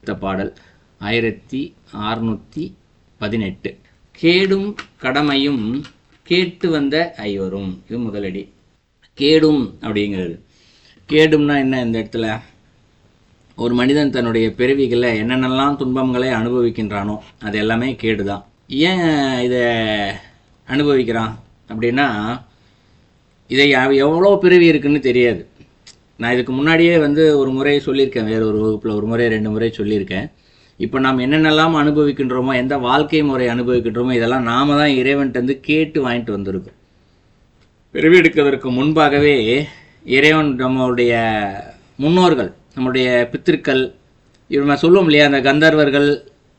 அடுத்த பாடல் 1618. கேடும் கடமையும் கேட்டு வந்த ஐவரும். இது முதலடி. கேடும் அப்படிங்கிறது, கேடும்னா என்ன? இந்த இடத்துல ஒரு மனிதன் தன்னுடைய பிறவிகளில் என்னென்னலாம் துன்பங்களை அனுபவிக்கின்றானோ அது எல்லாமே கேடு தான். ஏன் இதை அனுபவிக்கிறான் அப்படின்னா, இதை எவ்வளோ பிறவி இருக்குன்னு தெரியாது. நான் இதுக்கு முன்னாடியே ஒரு முறை சொல்லியிருக்கேன், வேறு ஒரு வகுப்பில் ஒரு முறை 2 முறை சொல்லியிருக்கேன். இப்போ நாம் என்னென்னலாம் அனுபவிக்கின்றோமோ, எந்த வாழ்க்கை முறை அனுபவிக்கின்றோமோ, இதெல்லாம் நாம தான் இறைவன்கிட்ட கேட்டு வாங்கிட்டு வந்திருக்கோம். பிறவி எடுக்கிறதுக்கு முன்பாகவே இறைவன் நம்மளுடைய முன்னோர்கள், நம்முடைய பித்திருக்கள், இவங்க சொல்லுவோம் இல்லையா, அந்த கந்தர்வர்கள்,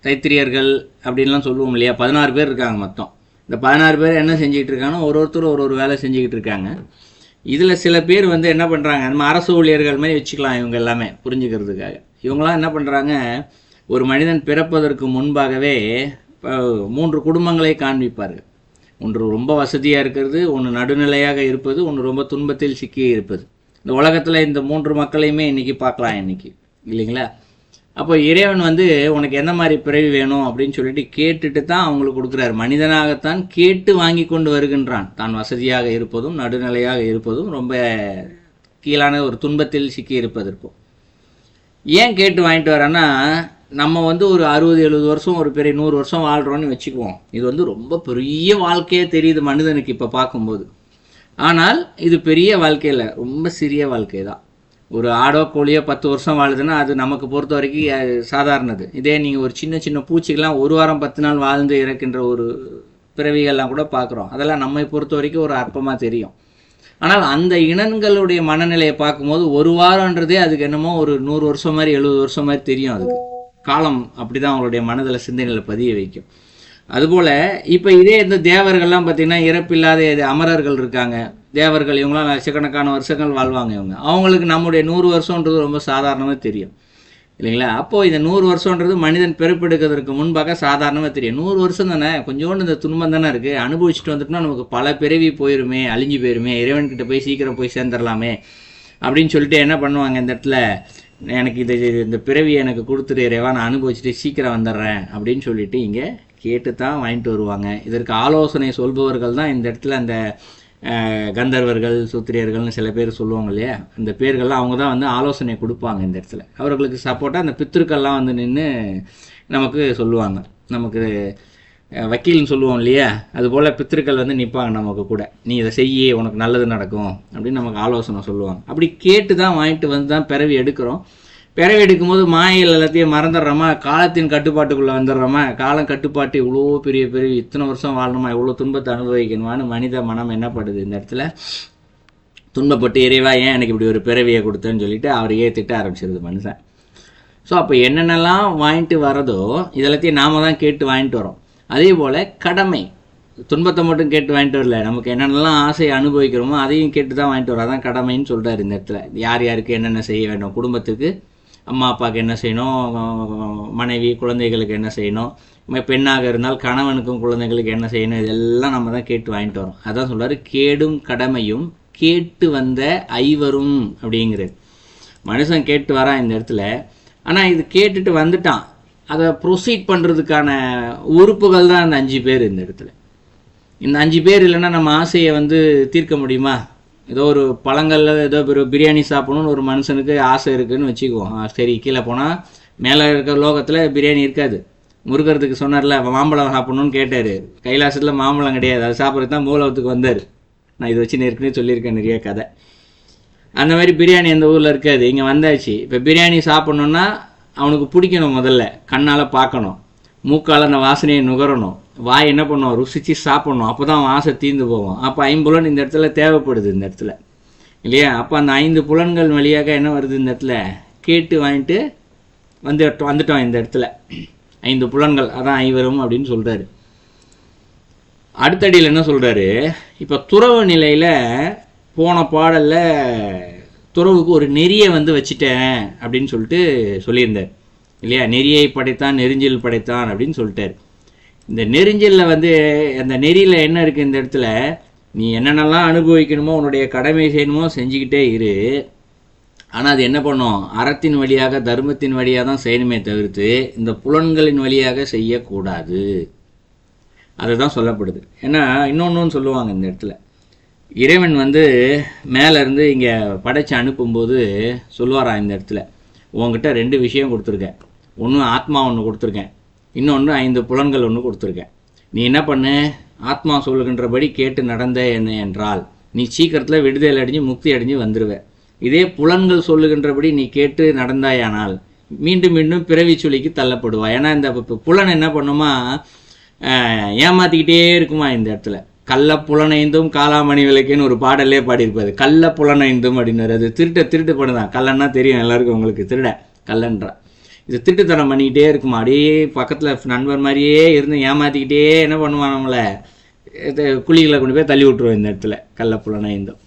தைத்திரியர்கள் அப்படின்லாம் சொல்லுவோம் இல்லையா, 16 பேர் இருக்காங்க மொத்தம். இந்த 16 பேர் என்ன செஞ்சுக்கிட்டு இருக்காங்கன்னா, ஒருத்தரும் ஒரு வேலை செஞ்சுக்கிட்டு இருக்காங்க. இதில் சில பேர் என்ன பண்ணுறாங்க, நம்ம அரசு ஊழியர்கள் மாதிரி வச்சுக்கலாம், இவங்க எல்லாமே புரிஞ்சுக்கிறதுக்காக. இவங்களாம் என்ன பண்ணுறாங்க, ஒரு மனிதன் பிறப்பதற்கு முன்பாகவே 3 குடும்பங்களை காண்பிப்பார்கள். ஒன்று ரொம்ப வசதியாக இருக்கிறது, ஒன்று நடுநிலையாக இருப்பது, ஒன்று ரொம்ப துன்பத்தில் சிக்கி இருப்பது. இந்த உலகத்தில் இந்த 3 மக்களையுமே இன்றைக்கி பார்க்கலாம், இன்றைக்கி இல்லைங்களா? அப்போ இறைவன் உனக்கு எந்த மாதிரி பிறவி வேணும் அப்படின்னு சொல்லிட்டு கேட்டுட்டு தான் அவங்களுக்கு கொடுக்குறாரு. மனிதனாகத்தான் கேட்டு வாங்கி கொண்டு வருகின்றான். தான் வசதியாக இருப்பதும் நடுநிலையாக இருப்பதும் ரொம்ப கீழான ஒரு துன்பத்தில் சிக்கி இருப்பதற்கும். ஏன் கேட்டு வாங்கிட்டு வரான்னா, நம்ம ஒரு 60-70 வருஷம், ஒரு பெரிய 100 வருஷம் வாழ்கிறோன்னு வச்சுக்குவோம். இது ரொம்ப பெரிய வாழ்க்கையே தெரியுது மனிதனுக்கு இப்போ பார்க்கும்போது. ஆனால் இது பெரிய வாழ்க்கையில் ரொம்ப சிறிய வாழ்க்கை தான். ஒரு ஆடோ கோழியோ 10 வருஷம் வாழுதுன்னா அது நமக்கு பொறுத்த வரைக்கும் சாதாரணது. இதே நீங்கள் ஒரு சின்ன சின்ன பூச்சிக்கெல்லாம் 1 வாரம் 10 நாள் வாழ்ந்து இறக்கின்ற ஒரு பிறவிகள்லாம் கூட பார்க்குறோம். அதெல்லாம் நம்மை பொறுத்த வரைக்கும் ஒரு அற்பமாக தெரியும். ஆனால் அந்த இனங்களுடைய மனநிலையை பார்க்கும்போது 1 வாரன்றதே அதுக்கு என்னமோ ஒரு 100 வருஷம் மாதிரி 70 வருஷம் மாதிரி தெரியும். அதுக்கு காலம் அப்படி தான் அவங்களுடைய மனதில் சிந்தனையில் பதிய வைக்கும். அதுபோல் இப்போ இதே இந்த தேவர்கள்லாம் பார்த்திங்கன்னா, இறப்பில்லாத அமரர்கள் இருக்காங்க, தேவர்கள், இவங்களாம் லட்சக்கணக்கான வருஷங்கள் வாழ்வாங்க. அவங்களுக்கு நம்முடைய 100 வருஷன்றது ரொம்ப சாதாரணமாக தெரியும் இல்லைங்களா? அப்போது இந்த 100 வருஷன்றது மனிதன் பிறப்பெடுக்கிறதுக்கு முன்பாக சாதாரணமாக தெரியும். 100 வருஷம் தானே, கொஞ்சோண்டு இந்த துன்பம் தானே இருக்குது, அனுபவிச்சுட்டு வந்துட்டோம்னா நமக்கு பல பிறவி போயிருமே, அழிஞ்சு போயிருமே, இறைவன்கிட்ட போய் சீக்கிரம் போய் சேர்ந்துடலாமே அப்படின்னு சொல்லிட்டு என்ன பண்ணுவாங்க, இந்த இடத்துல எனக்கு இந்த பிறவி எனக்கு கொடுத்துட்டு இறைவா, நான் அனுபவிச்சுட்டு சீக்கிரம் வந்துடுறேன் அப்படின்னு சொல்லிட்டு இங்கே கேட்டு தான் வாங்கிட்டு வருவாங்க. இதற்கு ஆலோசனை சொல்பவர்கள் தான் இந்த இடத்துல அந்த கந்தர்வர்கள், சூத்திரியர்கள்னு சில பேர் சொல்லுவாங்க இல்லையா, அந்த பேர்கள்லாம் அவங்க தான் ஆலோசனை கொடுப்பாங்க. இந்த இடத்துல அவர்களுக்கு சப்போர்ட்டாக அந்த பித்திருக்கள்லாம் நின்று நமக்கு சொல்லுவாங்க. நமக்கு வக்கீல்னு சொல்லுவோம் இல்லையா, அதுபோல் பித்திருக்கள் நிற்பாங்க நமக்கு கூட. நீ இதை செய்ய, உனக்கு நல்லது நடக்கும் அப்படின்னு நமக்கு ஆலோசனை சொல்லுவாங்க. அப்படி கேட்டு தான் வாங்கிட்டு தான் பிறவி எடுக்கிறோம். பிறவி எடுக்கும்போது மாயைகள் எல்லாத்தையும் மறந்துடுறோமா, காலத்தின் கட்டுப்பாட்டுக்குள்ளே வந்துடுறோமா, காலம் கட்டுப்பாட்டு இவ்வளோ பெரிய பிறவி, இத்தனை வருஷம் வாழணுமா, இவ்வளோ துன்பத்தை அனுபவிக்கணுமான்னு மனித மனம் என்னப்படுது, இந்த இடத்துல துன்பப்பட்டு இறைவா ஏன் எனக்கு இப்படி ஒரு பிறவியை கொடுத்தேன்னு சொல்லிட்டு அவரையே திட்ட ஆரம்பிச்சிருது மனுஷன். ஸோ அப்போ என்னென்னலாம் வாங்கிட்டு வரதோ இதெல்லாத்தையும் நாம தான் கேட்டு வாங்கிட்டு வரோம். அதே போல் கடமை, துன்பத்தை மட்டும் கேட்டு வாங்கிட்டு வரல, நமக்கு என்னென்னலாம் ஆசையை அனுபவிக்கிறோமோ அதையும் கேட்டு தான் வாங்கிட்டு வரோம். அதான் கடமைன்னு சொல்கிறார் இந்த இடத்துல. யார் யாருக்கு என்னென்ன செய்ய வேண்டும், குடும்பத்துக்கு அம்மா அப்பாவுக்கு என்ன செய்யணும், மனைவி குழந்தைகளுக்கு என்ன செய்யணும், பெண்ணாக இருந்தால் கணவனுக்கும் குழந்தைகளுக்கு என்ன செய்யணும், இதெல்லாம் நம்ம தான் கேட்டு வாங்கிட்டு வரோம். அதான் சொல்கிறார், கேடும் கடமையும் கேட்டு வந்த ஐவரும் அப்படிங்கிறது. மனுஷன் கேட்டு வரான் இந்த இடத்துல. ஆனால் இது கேட்டுட்டு வந்துட்டான், அதை ப்ரொசீட் பண்ணுறதுக்கான உறுப்புகள் தான் அந்த 5 பேர் இந்த இடத்துல. இந்த 5 பேர் இல்லைன்னா நம்ம ஆசையை தீர்க்க முடியுமா? ஏதோ ஒரு பழங்களில் ஏதோ ஒரு பிரியாணி சாப்பிடணும்னு ஒரு மனுஷனுக்கு ஆசை இருக்குதுன்னு வச்சுக்குவோம். சரி, கீழே போனால் மேலே இருக்கிற லோகத்தில் பிரியாணி இருக்காது. முருகறதுக்கு சொன்னார்ல, மாம்பழம் சாப்பிடணும்னு கேட்டார். கைலாசத்தில் மாம்பழம் கிடையாது, அது சாப்பிட்றது தான் மூலவத்துக்கு வந்தார். நான் இதை வச்சு ஏற்கனவே சொல்லியிருக்கேன் நிறைய கதை. அந்த மாதிரி பிரியாணி அந்த ஊரில் இருக்காது, இங்கே வந்தாச்சு. இப்போ பிரியாணி சாப்பிட்ணுன்னா அவனுக்கு பிடிக்கணும், முதல்ல கண்ணால் பார்க்கணும், மூக்கால் அந்த வாசனையை நுகரணும், வாய் என்ன பண்ணுவோம், ருசித்து சாப்பிட்ணும். அப்போ தான் ஆசை தீர்ந்து போவோம். அப்போ 5 புலன் இந்த இடத்துல தேவைப்படுது இந்த இடத்துல இல்லையா? அப்போ அந்த 5 புலன்கள் வழியாக என்ன வருது, இந்த இடத்துல கேட்டு வாங்கிட்டு வந்துட்டோம். இந்த இடத்துல 5 புலன்கள், அதான் ஐவரும் அப்படின்னு சொல்கிறாரு. அடுத்தடியில் என்ன சொல்கிறாரு, இப்போ துறவு நிலையில் போன பாடலில் துறவுக்கு ஒரு நெறியை வச்சுட்டேன் அப்படின்னு சொல்லிட்டு சொல்லியிருந்தார் இல்லையா? நெறியை படைத்தான் நெறிஞ்சில் படைத்தான் அப்படின்னு சொல்லிட்டார். இந்த நெறிஞ்சலில் அந்த நெறியில் என்ன இருக்குது இந்த இடத்துல, நீ என்னென்னலாம் அனுபவிக்கணுமோ உன்னுடைய கடமை செய்யணுமோ செஞ்சுக்கிட்டே இரு. ஆனால் அது என்ன பண்ணும், அறத்தின் வழியாக தர்மத்தின் வழியாக தான் செய்யணுமே தவிர்த்து இந்த புலன்களின் வழியாக செய்யக்கூடாது. அதுதான் சொல்லப்படுது. ஏன்னா இன்னொன்று சொல்லுவாங்க இந்த இடத்துல, இறைவன் மேலேருந்து இங்கே படைச்சு அனுப்பும்போது சொல்லுவாராம் இந்த இடத்துல, உங்ககிட்ட 2 விஷயம் கொடுத்துருக்கேன். ஒன்று ஆத்மா ஒன்று கொடுத்துருக்கேன், இன்னொன்று 5 புலன்கள் ஒன்று கொடுத்துருக்கேன். நீ என்ன பண்ணு, ஆத்மா சொல்லுகின்றபடி கேட்டு நடந்த என்ன என்றால் நீ சீக்கிரத்தில் விடுதலை அடைஞ்சு முக்தி அடைஞ்சு வந்துடுவேன். இதே புலன்கள் சொல்லுகின்றபடி நீ கேட்டு நடந்தாயானால் மீண்டும் மீண்டும் பிறவி சுழிக்கு தள்ளப்படுவா. ஏன்னா இந்த புலன் என்ன பண்ணுமா, ஏமாத்திக்கிட்டே இருக்குமா இந்த இடத்துல. கள்ள புலனைந்தும் காலாமணி விளக்குன்னு ஒரு பாடலே பாடியிருப்பாரு. கள்ள புலனைந்தும் அப்படின்னாரு. அது திருட்டு பண்ணுதான். கள்ளன்னா தெரியும் எல்லாருக்கும், உங்களுக்கு திருட கள்ளன்றா. இது திருட்டுத்தனம் பண்ணிக்கிட்டே இருக்குமா, அப்படியே பக்கத்தில் நண்பர் மாதிரியே இருந்து ஏமாற்றிக்கிட்டே என்ன பண்ணுவான், நம்மளை குழிகளை கொண்டு போய் தள்ளி விட்டுருவோம் இந்த இடத்துல. கள்ள புலனைந்தும்.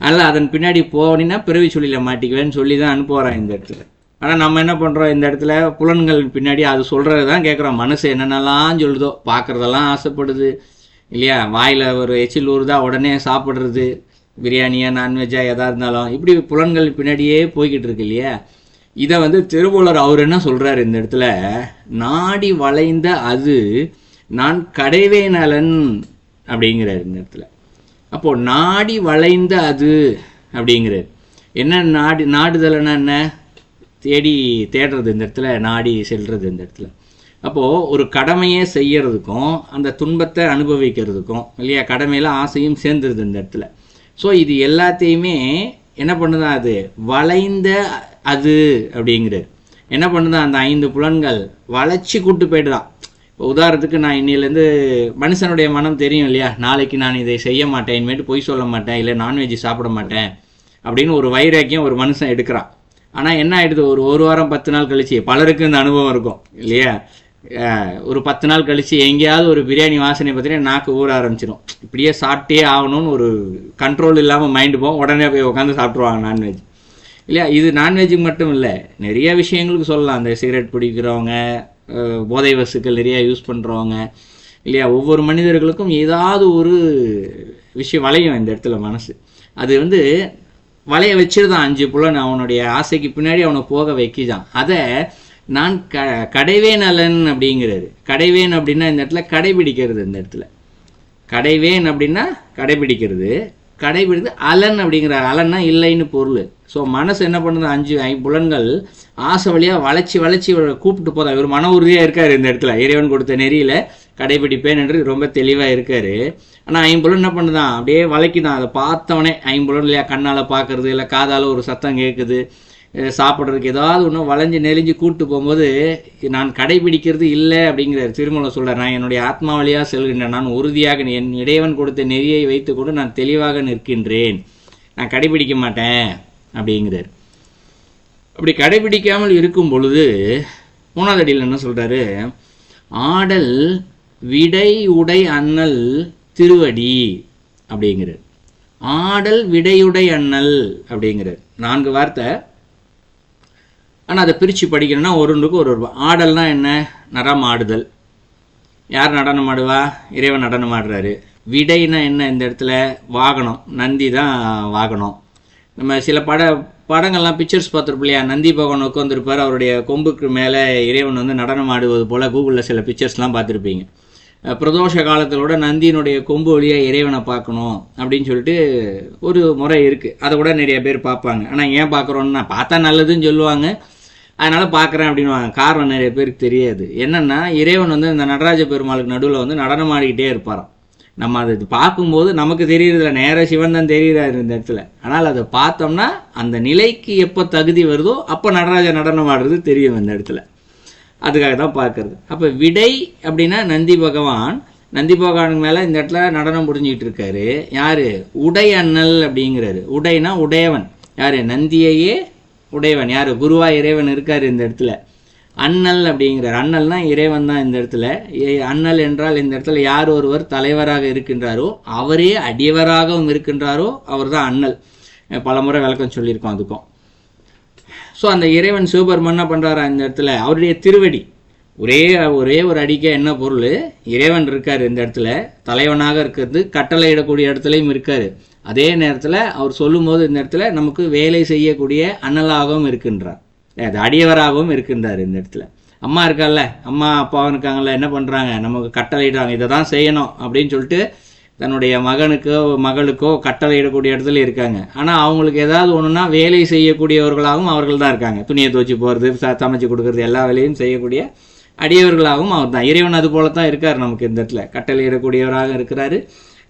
அதனால் அதன் பின்னாடி போனீங்கன்னா பிறவி சொல்லியில் மாட்டிக்குவேன்னு சொல்லி தான் அனுப்புவாரான் இந்த இடத்துல. ஆனால் நம்ம என்ன பண்ணுறோம் இந்த இடத்துல, புலன்கள் பின்னாடி அது சொல்கிறது தான் கேட்குறோம். மனசு என்னென்னலாம் சொல்லுதோ, பார்க்குறதெல்லாம் ஆசைப்படுது இல்லையா, வாயில் ஒரு எச்சில் ஊறுதா உடனே சாப்பிட்றது, பிரியாணியா நான்வெஜ்ஜா எதாக இருந்தாலும் இப்படி புலன்கள் பின்னாடியே போய்கிட்டு இருக்கு இல்லையா. இதை திருமூலர் அவர் என்ன சொல்கிறார் இந்த இடத்துல, நாடி வளைந்த அது நான் கடைவே நலன் அப்படிங்கிறார் இந்த இடத்துல. அப்போது நாடி வளைந்த அது அப்படிங்கிறார். என்ன நாடுதல்னா என்ன, தேடுறது இந்த இடத்துல, நாடி செல்றது இந்த இடத்துல. அப்போது ஒரு கடமையை செய்யறதுக்கும் அந்த துன்பத்தை அனுபவிக்கிறதுக்கும் இல்லையா, கடமையில் ஆசையும் சேர்ந்துருது இந்த இடத்துல. ஸோ இது எல்லாத்தையுமே என்ன பண்ணுதான், அது வளைந்த அது அப்படிங்கிறது என்ன பண்ணுதான், அந்த 5 புலன்கள் வளைச்சி கூட்டு போய்ட்டுதான். இப்போ உதாரணத்துக்கு நான் இன்னிலேருந்து மனுஷனுடைய மனம் தெரியும் இல்லையா, நாளைக்கு நான் இதை செய்ய மாட்டேன், இனிமேட்டு பொய் சொல்ல மாட்டேன், இல்லை நான்வெஜ் சாப்பிட மாட்டேன் அப்படின்னு ஒரு வைராக்கியம் ஒரு மனுஷன் எடுக்கிறான். ஆனால் என்ன ஆகிடுது, ஒரு வாரம் 10 நாள் கழிச்சு, பலருக்கு இந்த அனுபவம் இருக்கும் இல்லையா, ஒரு 10 நாள் கழிச்சு எங்கேயாவது ஒரு பிரியாணி வாசனை பார்த்தீங்கன்னா நாக்கு ஊற ஆரம்பிச்சிடும். இப்படியே சாப்பிட்டே ஆகணும்னு ஒரு கண்ட்ரோல் இல்லாமல் மைண்டு போகும், உடனே போய் உட்காந்து சாப்பிட்ருவாங்க நான்வெஜ் இல்லையா. இது நான்வெஜ்ஜுக்கு மட்டும் இல்லை, நிறைய விஷயங்களுக்கு சொல்லலாம். அந்த சிகரெட் பிடிக்கிறவங்க, போதை வசுக்கள் நிறையா யூஸ் பண்ணுறவங்க இல்லையா, ஒவ்வொரு மனிதர்களுக்கும் ஏதாவது ஒரு விஷயம் வளையும் இந்த இடத்துல மனசு. அது வளைய வச்சுருதான் 5 புலன், அவனுடைய ஆசைக்கு பின்னாடி அவனை போக வைக்கிதான். அதை நான் கடைவேன் நலன் அப்படிங்கிறது. கடைவேன் அப்படின்னா இந்த இடத்துல கடைபிடிக்கிறது. இந்த இடத்துல கடைவேன் அப்படின்னா கடைபிடிக்கிறது, கடைபிடித்து அலன் அப்படிங்கிறார். அலன்னா இல்லைன்னு பொருள். ஸோ மனசு என்ன பண்ணுது, 5 புலன்கள் ஆசை வழியாக வளைச்சி கூப்பிட்டு போதா. இவர் மன உறுதியாக இருக்கார் இந்த இடத்துல, இறைவன் கொடுத்த நெறியில் கடைபிடிப்பேன் என்று ரொம்ப தெளிவாக இருக்கார். ஆனால் 5 புலன் என்ன பண்ணுதான், அப்படியே வளைக்குதான். அதை பார்த்தவனே 5 புலன் இல்லையா, கண்ணால் பார்க்கறது, இல்லை காதால் ஒரு சத்தம் கேட்குது, சாப்பிட்றதுக்கு ஏதாவது ஒன்று வளைஞ்சு நெளிஞ்சு கூப்பிட்டு போகும்போது நான் கடைபிடிக்கிறது இல்லை அப்படிங்கிறார் திருமூலர் சொல்கிறார். நான் என்னுடைய ஆத்மா வழியாக செல்கின்றேன், நான் உறுதியாக என் இறைவன் கொடுத்த நெறியை வைத்துக்கொண்டு நான் தெளிவாக நிற்கின்றேன், நான் கடைபிடிக்க மாட்டேன் அப்படிங்கிறார். அப்படி கடைபிடிக்காமல் இருக்கும் பொழுது 3வது அடியில் என்ன சொல்கிறாரு, ஆடல் விடை உடை அண்ணல் திருவடி அப்படிங்கிறார். ஆடல் விடையுடை அண்ணல் அப்படிங்கிறார். 4 வார்த்தை. ஆனால் அதை பிரித்து படிக்கணும்னா ஒருவனுக்கு ஒரு ஆடல்னா என்ன, நரம் ஆடுதல். யார் நடனம் ஆடுவா, இறைவன் நடனம் ஆடுறாரு. விடைனா என்ன, இந்த இடத்துல வாகனம், நந்தி தான் வாகனம். நம்ம சில படங்கள்லாம் பிக்சர்ஸ் பார்த்துருப்போம் இல்லையா, நந்தி பகவான் உட்காந்துருப்பார், அவருடைய கொம்புக்கு மேலே இறைவன் நடனம் ஆடுவது போல் கூகுளில் சில பிக்சர்ஸ்லாம் பார்த்துருப்பீங்க. பிரதோஷ காலத்திலோட நந்தியினுடைய கொம்பு வழியாக இறைவனை பார்க்கணும் அப்படின்னு சொல்லிட்டு ஒரு முறை இருக்குது. அதை கூட நிறைய பேர் பார்ப்பாங்க. ஆனால் ஏன் பார்க்குறோன்னா, பார்த்தா நல்லதுன்னு சொல்லுவாங்க, அதனால் பார்க்குறேன் அப்படின்வாங்க. காரணம் நிறைய பேருக்கு தெரியாது. என்னென்னா, இறைவன் இந்த நடராஜ பெருமாளுக்கு நடுவில் நடனம் ஆடிக்கிட்டே இருப்பாராம். நம்ம அதை பார்க்கும்போது நமக்கு தெரியுறதில்ல, நேராக சிவன் தான் தெரியுறாரு இந்த இடத்துல. ஆனால் அதை பார்த்தோம்னா அந்த நிலைக்கு எப்போ தகுதி வருதோ அப்போ நடராஜ நடனம் ஆடுறது தெரியும் இந்த இடத்துல. அதுக்காக தான் பார்க்கறது. அப்போ விடை அப்படின்னா நந்தி பகவானுக்கு மேலே இந்த இடத்துல நடனம் புரிஞ்சிக்கிட்டு இருக்காரு. யார், உடை அண்ணல் அப்படிங்கிறாரு. உடைனா உடையவன், யார், நந்தியையே உடையவன், யார், குருவா இறைவன் இருக்கார் இந்த இடத்துல. அண்ணல் அப்படிங்கிறார். அண்ணல்னா இறைவன் தான் இந்த இடத்துல. அண்ணல் என்றால் இந்த இடத்துல யார் ஒருவர் தலைவராக இருக்கின்றாரோ அவரே அடியவராகவும் இருக்கின்றாரோ அவர் தான் அண்ணல். பலமுறை விளக்கம் சொல்லியிருக்கோம் அதுக்கும். ஸோ அந்த இறைவன் சிவபெருமான் என்ன பண்ணுறாரா இந்த இடத்துல, அவருடைய திருவடி ஒரே ஒரு அடிக்க என்ன பொருள், இறைவன் இருக்கார் இந்த இடத்துல, தலைவனாக இருக்கிறது, கட்டளையிடக்கூடிய இடத்துலையும் இருக்கார். அதே நேரத்தில் அவர் சொல்லும்போது இந்த இடத்துல நமக்கு வேலை செய்யக்கூடிய அண்ணலாகவும் இருக்கின்றார், அது அடியவராகவும் இருக்கின்றார். இந்த இடத்துல அம்மா இருக்கால்ல, அம்மா அப்பாவும் இருக்காங்கல்ல, என்ன பண்ணுறாங்க, நமக்கு கட்டளையிடுறாங்க இதை தான் செய்யணும் அப்படின்னு சொல்லிட்டு தன்னுடைய மகனுக்கோ மகளுக்கோ கட்டளையிடக்கூடிய இடத்துல இருக்காங்க. ஆனால் அவங்களுக்கு ஏதாவது ஒன்றுனா வேலை செய்யக்கூடியவர்களாகவும் அவர்கள் தான் இருக்காங்க. துணியை துவச்சி போகிறது, சமைச்சு கொடுக்கறது, எல்லா வேலையும் செய்யக்கூடிய அடியவர்களாகவும் அவர் தான். இறைவன் அது போல தான் இருக்கார் நமக்கு இந்த இடத்துல, கட்டளையிடக்கூடியவராக இருக்கிறாரு,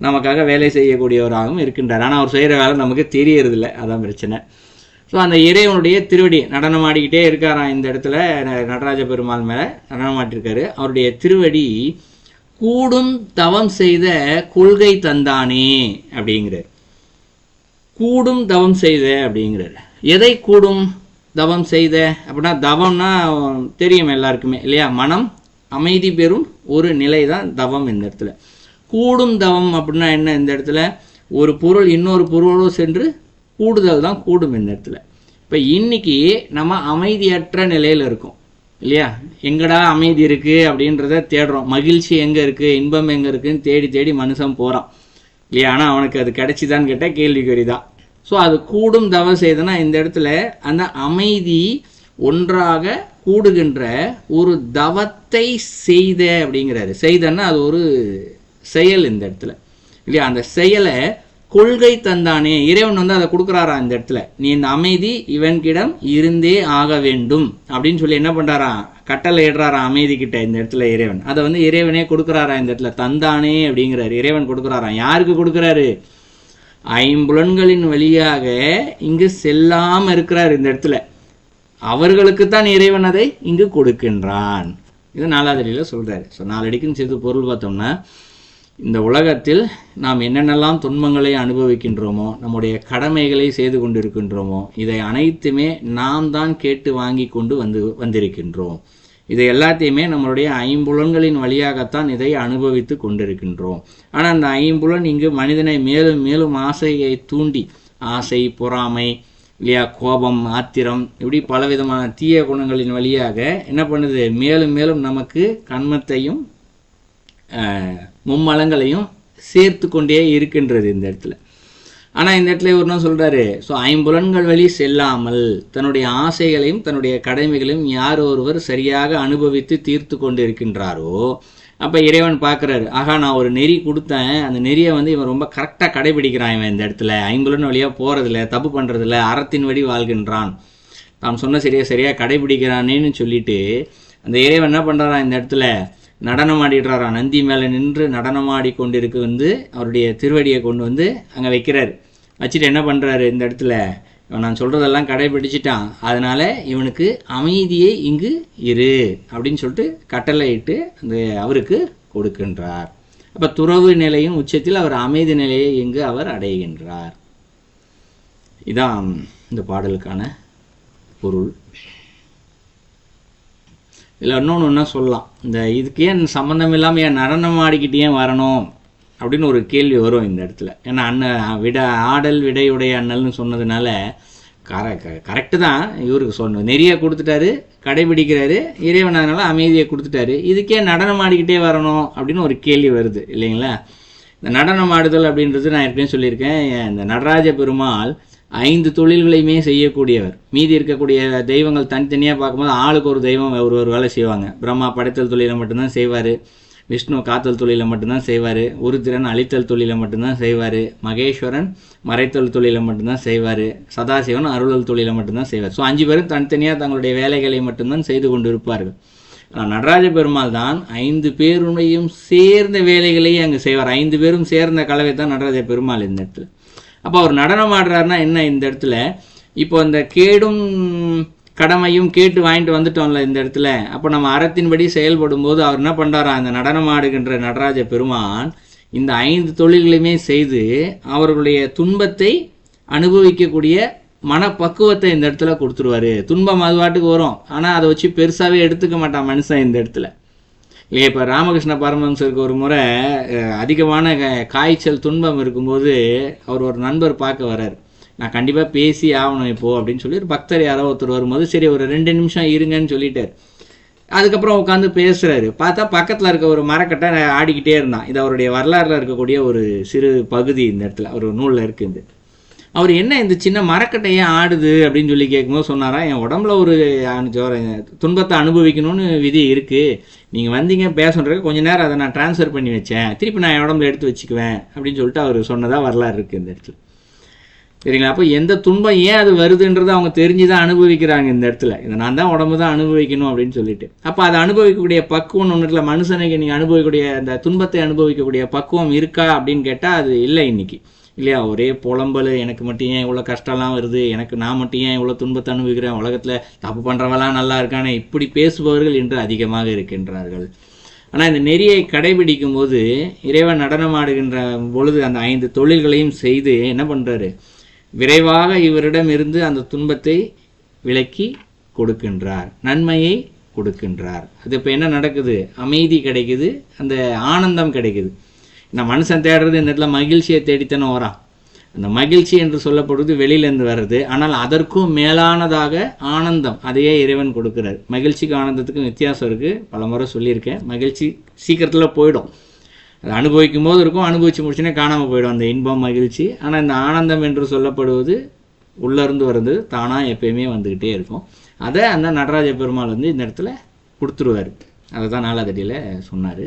நமக்காக வேலை செய்யக்கூடியவராகவும் இருக்கின்றார். ஆனால் அவர் செய்கிற வேலை நமக்கு தெரியறதில்ல, அதான் பிரச்சனை. ஸோ அந்த இறைவனுடைய திருவடி நடனம் ஆடிக்கிட்டே இருக்காராம் இந்த இடத்துல, நடராஜ பெருமாள் மேலே நடனம் ஆட்டிருக்காரு. அவருடைய திருவடி கூடும் தவம் செய்த கொள்கை தந்தானே அப்படிங்கிறார். கூடும் தவம் செய்த அப்படிங்கிறார். எதை கூடும் தவம் செய்த அப்படின்னா, தவம்னா தெரியும் எல்லாருக்குமே இல்லையா, மனம் அமைதி பெறும் ஒரு நிலை தான் தவம். இந்த இடத்துல கூடும் தவம் அப்படின்னா என்ன, இந்த இடத்துல ஒரு பொருள் இன்னொரு பொருளோடு சென்று கூடுதல் தான் கூடும் இந்த இடத்துல. இப்போ இன்னைக்கு நம்ம அமைதியற்ற நிலையில் இருக்கோம் இல்லையா, எங்கடா அமைதி இருக்குது அப்படின்றத தேடுறோம், மகிழ்ச்சி எங்கே இருக்குது, இன்பம் எங்கே இருக்குதுன்னு தேடி தேடி மனுஷன் போகிறான் இல்லையா. ஆனால் அவனுக்கு அது கிடைச்சிதான்னு கேட்டால் கேள்விக்குறி தான். ஸோ அது கூடும் தவம் செய்தனா இந்த இடத்துல அந்த அமைதி ஒன்றாக கூடுகின்ற ஒரு தவத்தை செய்த அப்படிங்கிறாரு. செய்தன்னா அது ஒரு செயல் இந்த இடத்துல இல்லையா. அந்த செயலை கொள்கை தந்தானே, இறைவன் வந்து அதை கொடுக்குறாரா இந்த இடத்துல, நீ இந்த அமைதி இவன்கிடம் இருந்தே ஆக வேண்டும் அப்படின்னு சொல்லி என்ன பண்ணுறாரா, கட்டளை இடுறாரா அமைதி கிட்ட இந்த இடத்துல இறைவன். அதை வந்து இறைவனே கொடுக்குறாரா இந்த இடத்துல, தந்தானே அப்படிங்கிறாரு, இறைவன் கொடுக்குறாரா. யாருக்கு கொடுக்குறாரு, ஐம்புலன்களின் வழியாக இங்கு செல்லாமல் இருக்கிறார் இந்த இடத்துல, அவர்களுக்கு தான் இறைவன் அதை இங்கு கொடுக்கின்றான். இது 4வது அடியில் சொல்கிறாரு. ஸோ 4 அடிக்குன்னு சேர்த்து பொருள் பார்த்தோம்னா, இந்த உலகத்தில் நாம் என்னென்னலாம் துன்பங்களை அனுபவிக்கின்றோமோ, நம்முடைய கடமைகளை செய்து கொண்டிருக்கின்றோமோ, இதை அனைத்துமே நாம் தான் கேட்டு வாங்கி கொண்டு வந்திருக்கின்றோம். இதை எல்லாத்தையுமே நம்மளுடைய ஐம்புலன்களின் வழியாகத்தான் இதை அனுபவித்து கொண்டிருக்கின்றோம். ஆனால் அந்த ஐம்புலன் இங்கு மனிதனை மேலும் மேலும் ஆசையை தூண்டி, ஆசை, பொறாமை இல்லையா, கோபம், ஆத்திரம், இப்படி பலவிதமான தீய குணங்களின் வழியாக என்ன பண்ணுது, மேலும் மேலும் நமக்கு கண்மத்தையும் மும்மலங்களையும் சேர்த்து கொண்டே இருக்கின்றது இந்த இடத்துல. ஆனால் இந்த இடத்துல ஒரு நாள் சொல்கிறாரு, ஸோ ஐம்புலன்கள் வழி செல்லாமல் தன்னுடைய ஆசைகளையும் தன்னுடைய கடமைகளையும் யார் ஒருவர் சரியாக அனுபவித்து தீர்த்து கொண்டு இருக்கின்றாரோ, அப்போ இறைவன் பார்க்குறாரு, ஆகா நான் ஒரு நெறி கொடுத்தேன், அந்த நெறியை வந்து இவன் ரொம்ப கரெக்டாக கடைபிடிக்கிறான், இவன் இந்த இடத்துல ஐம்புலன் வழியாக போகிறதில்ல, தப்பு பண்ணுறதில்ல, அறத்தின் வழி வாழ்கின்றான், தான் சொன்ன சரியாக கடைபிடிக்கிறானேன்னு சொல்லிட்டு அந்த இறைவன் என்ன பண்ணுறான் இந்த இடத்துல, நடனம் ஆடிடுறாரா, நந்தி மேலே நின்று நடனமாடி கொண்டிருக்கு வந்து அவருடைய திருவடியை கொண்டு வந்து அங்கே வைக்கிறார். வச்சுட்டு என்ன பண்ணுறாரு இந்த இடத்துல, இவன் நான் சொல்கிறதெல்லாம் கடைபிடிச்சிட்டான், அதனால் இவனுக்கு அமைதியை இங்கு இரு அப்படின்னு சொல்லிட்டு கட்டளையிட்டு அந்த அவருக்கு கொடுக்கின்றார். அப்போ துறவு நிலையும் உச்சத்தில் அவர் அமைதி நிலையை இங்கு அவர் அடைகின்றார். இதான் இந்த பாடலுக்கான பொருள். இல்லை இன்னொன்று ஒன்றா சொல்லலாம், இந்த இதுக்கு ஏன் சம்மந்தம் இல்லாமல் ஏன் நடனம் ஆடிக்கிட்டே வரணும் அப்படின்னு ஒரு கேள்வி வரும் இந்த இடத்துல. ஏன்னா ஆடல் விடையுடைய அண்ணல்னு சொன்னதுனால கரெக்டு தான், இவருக்கு சொன்ன நெறிய கொடுத்துட்டாரு, கடைபிடிக்கிறாரு, இறைவன் அதனால அமைதியை கொடுத்துட்டாரு, இதுக்கே நடனம் ஆடிக்கிட்டே வரணும் அப்படின்னு ஒரு கேள்வி வருது இல்லைங்களா. இந்த நடனம் ஆடுதல் அப்படின்றது நான் ஏற்கனவே சொல்லியிருக்கேன், இந்த நடராஜ பெருமாள் 5 தொழில்களையுமே செய்யக்கூடியவர். மீதி இருக்கக்கூடிய தெய்வங்கள் தனித்தனியாக பார்க்கும்போது ஆளுக்கு ஒரு தெய்வம் ஒரு வேலை செய்வாங்க. பிரம்மா படைத்தல் தொழிலை மட்டும்தான் செய்வார், விஷ்ணு காத்தல் தொழிலை மட்டும்தான் செய்வார், உருத்திரன் அழித்தல் தொழிலை மட்டும்தான் செய்வார், மகேஸ்வரன் மறைத்தல் தொழிலை மட்டும்தான் செய்வார், சதாசிவன் அருளல் தொழிலை மட்டும்தான் செய்வார். ஸோ 5 பேரும் தனித்தனியாக தங்களுடைய வேலைகளை மட்டும்தான் செய்து கொண்டு இருப்பார்கள். நடராஜ பெருமாள் தான் 5 பேருடையும் சேர்ந்த வேலைகளையும் அங்கே செய்வார். 5 பேரும் சேர்ந்த கலவை தான் நடராஜ பெருமாள் இந்த இடத்துல. அப்போ அவர் நடனம் ஆடுறாருன்னா என்ன இந்த இடத்துல, இப்போ இந்த கேடும் கடமையும் கேட்டு வாங்கிட்டு வந்துட்டோம்ல இந்த இடத்துல. அப்போ நம்ம அறத்தின்படி செயல்படும் போது அவர் என்ன பண்ணுறாரா, அந்த நடனம் ஆடுகின்ற நடராஜ பெருமான் இந்த 5 தொழில்களையுமே செய்து அவர்களுடைய துன்பத்தை அனுபவிக்கக்கூடிய மனப்பக்குவத்தை இந்த இடத்துல கொடுத்துருவாரு. துன்பம் அது பாட்டுக்கு வரும், ஆனால் அதை வச்சு பெருசாகவே எடுத்துக்க மாட்டான் மனுஷன் இந்த இடத்துல இல்லையா. இப்போ ராமகிருஷ்ண பரமஹம்சருக்கு ஒரு முறை அதிகமான காய்ச்சல் துன்பம் இருக்கும்போது அவர் ஒரு நண்பர் பார்க்க வர்றார். நான் கண்டிப்பாக பேசி ஆகணும் இப்போது அப்படின்னு சொல்லி ஒரு பக்தர் யாரோ ஒருத்தர் வரும்போது சரி ஒரு 2 நிமிஷம் இருங்கன்னு சொல்லிட்டார். அதுக்கப்புறம் உட்காந்து பேசுகிறாரு. பார்த்தா பக்கத்தில் இருக்க ஒரு மரக்கட்டை ஆடிக்கிட்டே இருந்தான். இது அவருடைய வரலாறில் இருக்கக்கூடிய ஒரு சிறு பகுதி இந்த இடத்துல ஒரு நூலில் இருக்குது. அவர் என்ன இந்த சின்ன மரக்கட்டையே ஆடுது அப்படின்னு சொல்லி கேட்கும்போது சொன்னாரா, என் உடம்புல ஒரு துன்பத்தை அனுபவிக்கணும்னு விதி இருக்குது. நீங்கள் வந்தீங்க பேசுன்றதுக்கு கொஞ்ச நேரம் அதை நான் ட்ரான்ஸ்ஃபர் பண்ணி வச்சேன், திருப்பி நான் என் உடம்புல எடுத்து வச்சுக்குவேன் அப்படின்னு சொல்லிட்டு அவர் சொன்னதாக வரலாறு இருக்குது இந்த இடத்துல. சரிங்களா? அப்போ எந்த துன்பம் ஏன் அது வருதுன்றதை அவங்க தெரிஞ்சு தான் அனுபவிக்கிறாங்க இந்த இடத்துல. இதை நான் தான் உடம்பு தான் அனுபவிக்கணும் அப்படின்னு சொல்லிட்டு. அப்போ அதை அனுபவிக்கக்கூடிய பக்குவம் ஒன்று இல்லை. மனுஷனுக்கு நீங்கள் அனுபவிக்கக்கூடிய அந்த துன்பத்தை அனுபவிக்கக்கூடிய பக்குவம் இருக்கா அப்படின்னு கேட்டால் அது இல்லை இன்னைக்கு, இல்லையா? ஒரே புலம்பல், எனக்கு மட்டும் ஏன் இவ்வளோ கஷ்டம்லாம் வருது, நான் மட்டும் ஏன் இவ்வளோ துன்பத்தை அனுபவிக்கிறேன், உலகத்தில் தப்பு பண்ணுறவெல்லாம் நல்லா இருக்கானே, இப்படி பேசுபவர்கள் இன்று அதிகமாக இருக்கின்றார்கள். ஆனால் இந்த நெறியை கடைபிடிக்கும் போது இறைவன் நடனமாடுகின்ற பொழுது அந்த 5 தொழில்களையும் செய்து என்ன பண்ணுறாரு, விரைவாக இவரிடம் இருந்து அந்த துன்பத்தை விலக்கி கொடுக்கின்றார், நன்மையை கொடுக்கின்றார். அது இப்போ என்ன நடக்குது, அமைதி கிடைக்குது, அந்த ஆனந்தம் கிடைக்குது. நான் மனுஷன் தேடுறது இந்த இடத்துல மகிழ்ச்சியை தேடித்தானே வரான். அந்த மகிழ்ச்சி என்று சொல்லப்படுவது வெளியிலேருந்து வர்றது. ஆனால் அதற்கும் மேலானதாக ஆனந்தம், அதையே இறைவன் கொடுக்குறார். மகிழ்ச்சிக்கும் ஆனந்தத்துக்கும் வித்தியாசம் இருக்குது, பல முறை சொல்லியிருக்கேன். மகிழ்ச்சி சீக்கிரத்தில் போயிடும், அது அனுபவிக்கும் போது இருக்கும், அனுபவித்து முடிச்சுனே காணாமல் போயிடும் அந்த இன்பம் மகிழ்ச்சி. ஆனால் இந்த ஆனந்தம் என்று சொல்லப்படுவது உள்ளேருந்து வருது, தானாக எப்பயுமே வந்துக்கிட்டே இருக்கும். அதை அந்த நடராஜ பெருமாள் இந்த இடத்துல கொடுத்துருவார். அதை தான் நாலாதடியில் சொன்னார்.